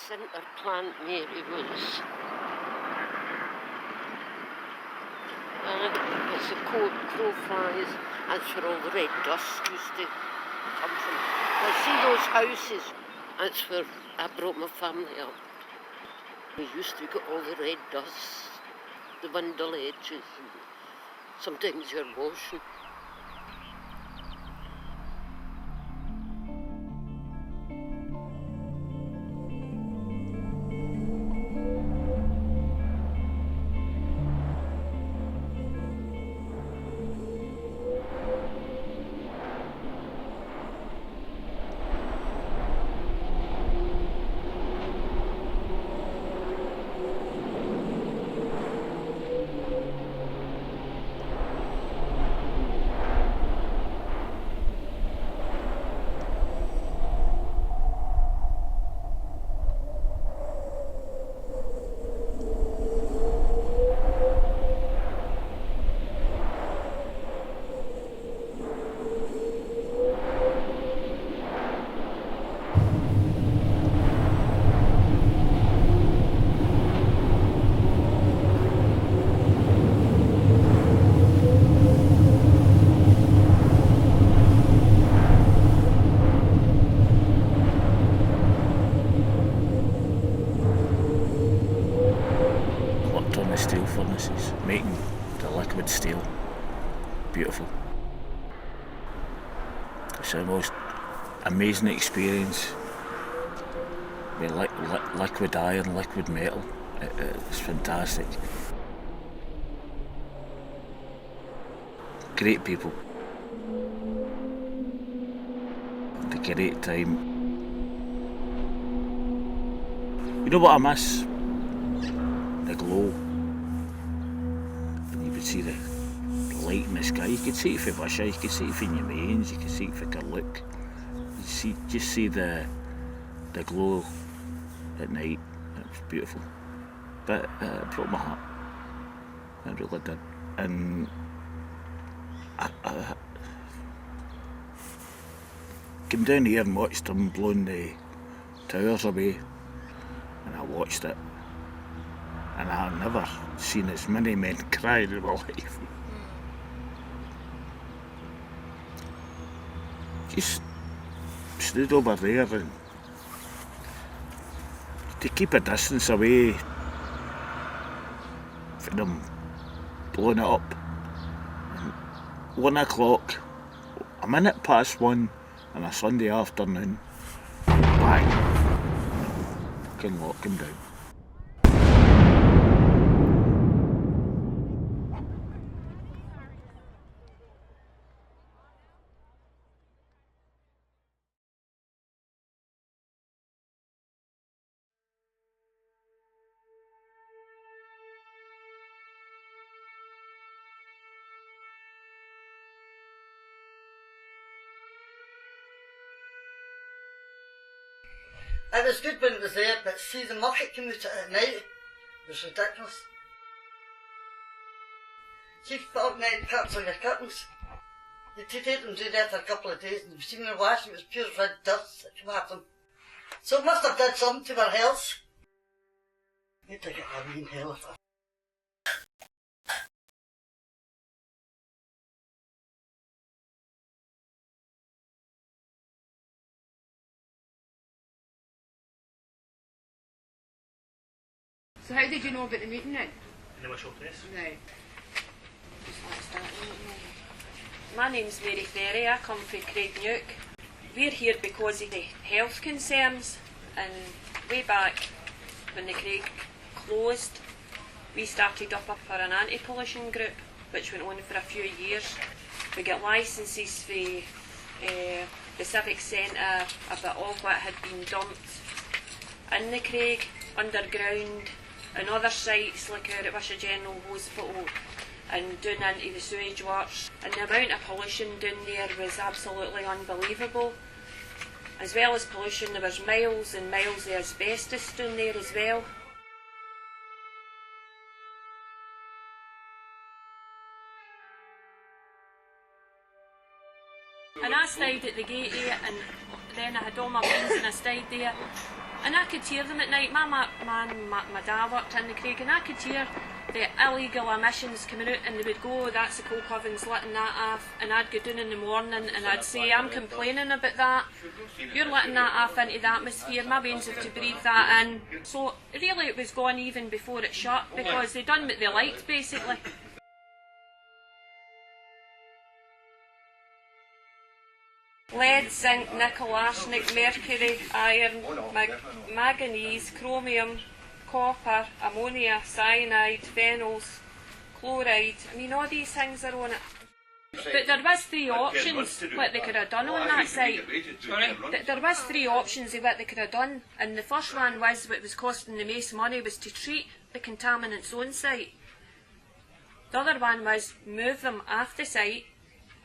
centre plant Mary was. And as the crow flies, that's where all the red dust used to come from. I see those houses, that's where I brought my family up. We used to get all the red dust, the window edges, and sometimes you're washing. Steel furnaces, making the liquid steel. Beautiful. It's the most amazing experience with liquid iron, liquid metal. It's fantastic. Great people. Had a great time. You know what I miss? The glow. See the light in the sky. You could see it for Wisha, you could see it for your mains, you could see it for Carluke. You just see the glow at night. It was beautiful. But it broke my heart. It really did. And I came down here and watched them blowing the towers away, and I watched it. And I've never seen as many men cry in my life. Just stood over there and to keep a distance away from them blowing it up. And 1 o'clock, a minute past 1 on a Sunday afternoon, bang, fucking lock him down. It was good when it was there, but see the market came out at night, it was ridiculous. See if you put up night curtains on your curtains, you take them do that for a couple of days and you see when you're washing it was pure red dust that came off them. So it must have done something to our health. You had to get a mean hell of it. So how did you know about the meeting then? In the Wishel Press. Right. My name's Mary Ferry, I come from Craigneuk. We're here because of the health concerns, and way back when the Craig closed, we started up for an anti-pollution group which went on for a few years. We got licences for the Civic Centre about all what had been dumped in the Craig, underground, and other sites like out at Wisha General Hospital and down into the sewage works. And the amount of pollution down there was absolutely unbelievable. As well as pollution, there was miles and miles of asbestos down there as well. And I stayed at the gate here, and then I had all my friends and I stayed there. And I could hear them at night. My dad worked in the Craig, and I could hear the illegal emissions coming out, and they would go, that's the coke ovens letting that off, and I'd go down in the morning and I'd say, I'm complaining about that, you're letting that off into the atmosphere, my veins have to breathe that in. So really it was gone even before it shut, because they done what they liked basically. Lead, zinc, nickel, arsenic, mercury, iron, manganese, chromium, copper, ammonia, cyanide, phenols, chloride. I mean, all these things are on it. But there was three options what they could have done on that site. There was three options of what they could have done, and the first one was what was costing the most money was to treat the contaminants on site. The other one was move them off the site.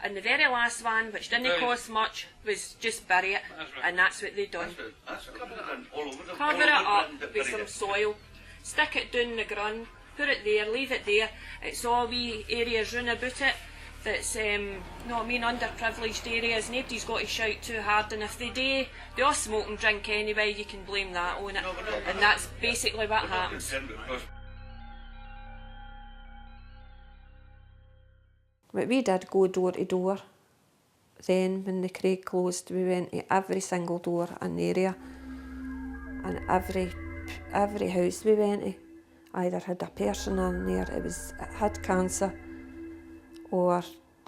And the very last one, which didn't cost much, was just bury it, and that's what they done. Cover it up with some soil, stick it down the ground, put it there, leave it there. It's all wee areas round about it that's, underprivileged areas. Nobody's got to shout too hard, and if they do, they all smoke and drink anyway, you can blame that on it. And that's basically what happens. But we did go door to door. Then when the Craig closed, we went to every single door in the area, and every house we went to either had a person in there it had cancer, or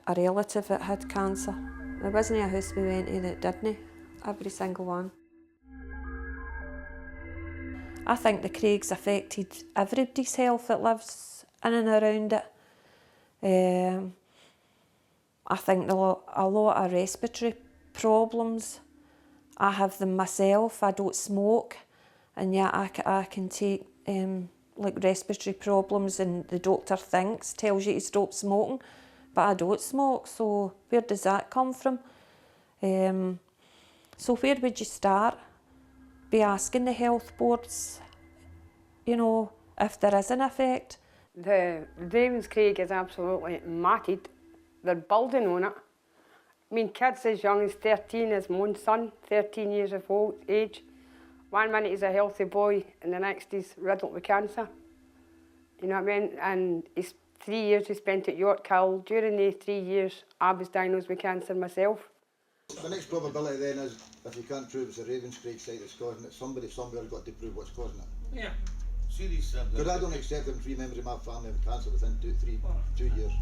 a relative that had cancer. There wasn't a house we went to that didn't. Every single one. I think the Craig's affected everybody's health that lives in and around it. I think a lot of respiratory problems. I have them myself. I don't smoke, and yet I can take like respiratory problems, and the doctor tells you to stop smoking, but I don't smoke. So where does that come from? So where would you start? Be asking the health boards, if there is an effect. The Ravenscraig is absolutely matted. They're building on it. I mean, kids as young as 13, as my own son, 13 years of age. 1 minute he's a healthy boy, and the next he's riddled with cancer. You know what I mean? And he's 3 years he spent at York Hill. During the 3 years, I was diagnosed with cancer myself. The next probability then is, if you can't prove it's a Ravenscraig site that's causing it, somebody somewhere's got to prove what's causing it. Yeah. See these because I don't accept them 3 members of my family have cancer within 2 years.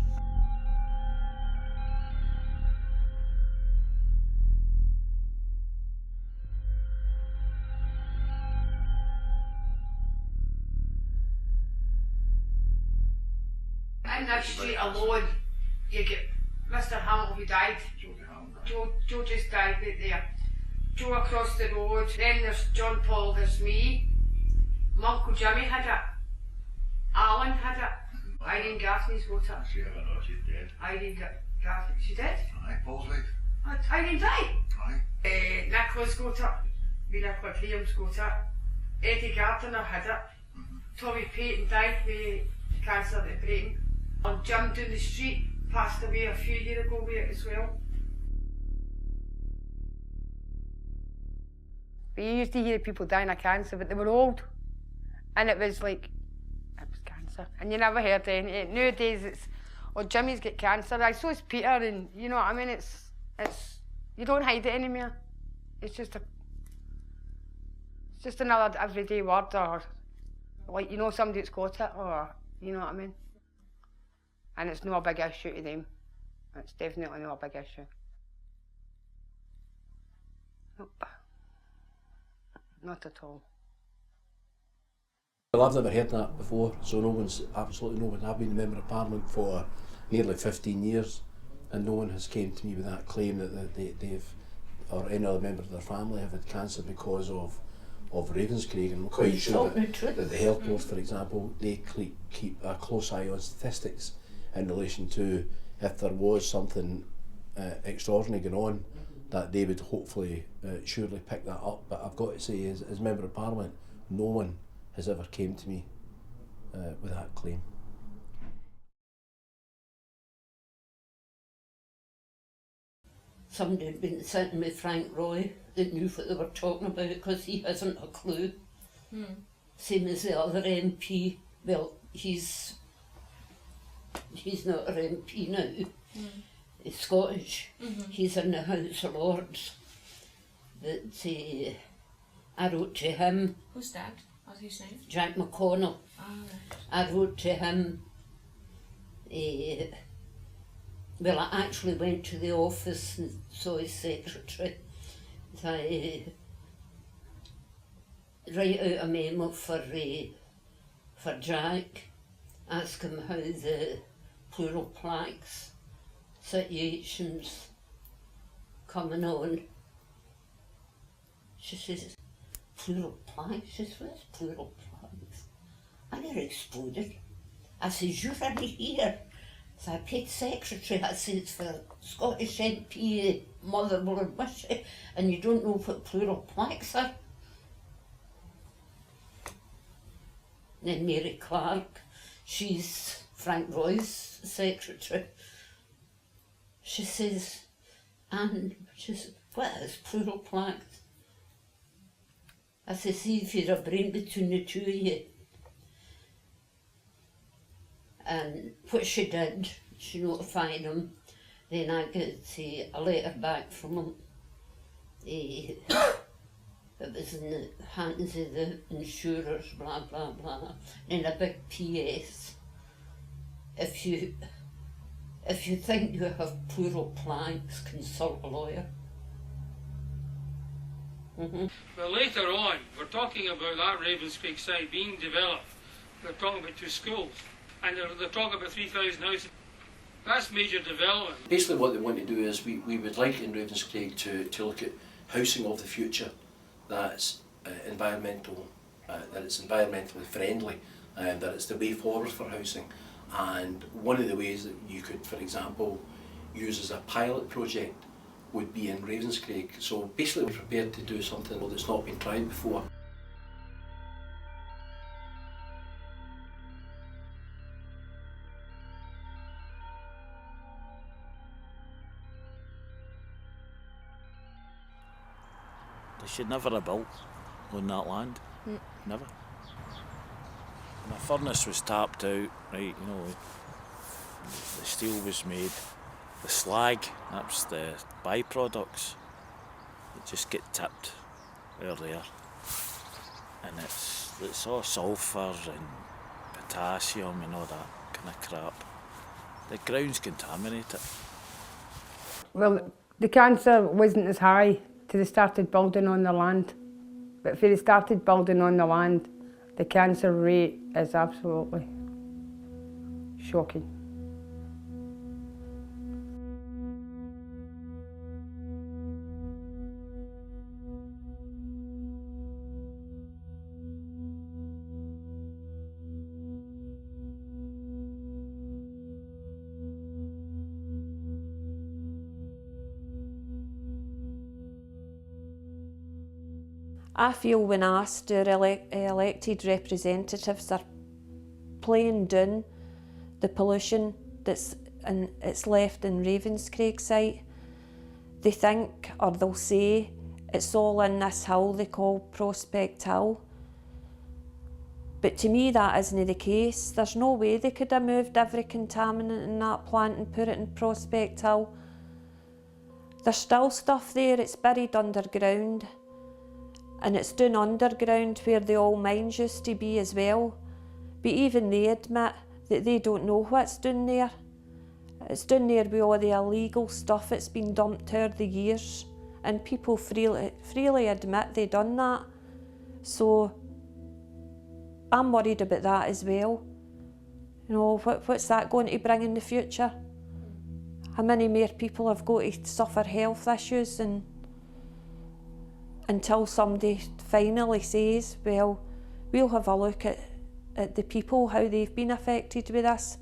In this street alone, you get Mr. Hamill who died. Joe just died right there. Joe across the road. Then there's John Paul, there's me. My Uncle Jimmy had it. Alan had it. Irene Gaffney's got it. See, I don't know, she's dead. Irene Gaffney, she did? Aye, Paul's wife. Irene died? Aye. Nicholas got it. Nicola Graham's got it. Eddie Gardiner had it. Tommy Payton died with cancer of the brain. And Jim down the street passed away a few years ago with it as well. We used to hear people dying of cancer, but they were old. And it was like, it was cancer. And you never heard any. Nowadays it's, Jimmy's got cancer. I saw it's Peter, and you know what I mean? It's you don't hide it anymore. It's just another everyday word, or like somebody that's got it, or you know what I mean? And it's not a big issue to them. It's definitely not a big issue. Nope. Not at all. Well, I've never heard that before, so absolutely no one. I've been a member of Parliament for nearly 15 years, and no one has came to me with that claim that they've, or any other member of their family have had cancer because of Ravenscraig. And I'm quite sure that the health board, for example, they keep a close eye on statistics in relation to if there was something extraordinary going on, that they would hopefully surely pick that up. But I've got to say, as Member of Parliament, no one has ever came to me with that claim. somebody had been sitting with Frank Roy that knew what they were talking about, because he hasn't a clue. Same as the other MP. Well, he's not our MP now. He's Scottish. He's in the House of Lords. But I wrote to him. Who's that? What's his name? Jack McConnell. I wrote to him. Well, I actually went to the office and saw his secretary. I write out a memo for Jack, ask him how the plural plaques situation's coming on. She says, plural plaques? She says, what's plural plaques? I nearly exploded. I says, you're already here. So I paid secretary, I said, it's for Scottish MP, Mother Lord Wishy, and you don't know what plural plaques are. Then Mary Clark, she's Frank Roy's secretary. She says, what is plural plaques? I says, see if you're a brain between the two of you. And what she did, she notified him. Then I got a letter back from him. It was in the hands of the insurers, blah, blah, blah. And a big PS. If you think you have plural plaques, consult a lawyer. Well, later on, we're talking about that Ravenscraig site being developed. They're talking about 2 schools. And they're talking about 3,000 houses. That's major development. Basically what they want to do is we would like in Ravenscraig to look at housing of the future that's environmental, that it's environmentally friendly, that it's the way forward for housing. And one of the ways that you could, for example, use as a pilot project would be in Ravenscraig. So basically we're prepared to do something that's not been tried before. They should never have built on that land. Never. When the furnace was tapped out, right, you know, the steel was made. The slag, that's the byproducts, that just get tipped earlier. And it's all sulphur and potassium and all that kind of crap. The ground's contaminated. Well, the cancer wasn't as high till they started building on the land. But if they started building on the land, the cancer rate is absolutely shocking. I feel when asked, our elected representatives are playing down the pollution that's left in Ravenscraig site. They think, or they'll say, it's all in this hill they call Prospect Hill. But to me that isn't the case. There's no way they could have moved every contaminant in that plant and put it in Prospect Hill. There's still stuff there, it's buried underground. And it's down underground where the old mines used to be as well. But even they admit that they don't know what's down there. It's down there with all the illegal stuff that's been dumped over the years. And people freely admit they done that. So I'm worried about that as well. You know, what's that going to bring in the future? How many more people have got to suffer health issues and until somebody finally says, well, we'll have a look at the people, how they've been affected with this.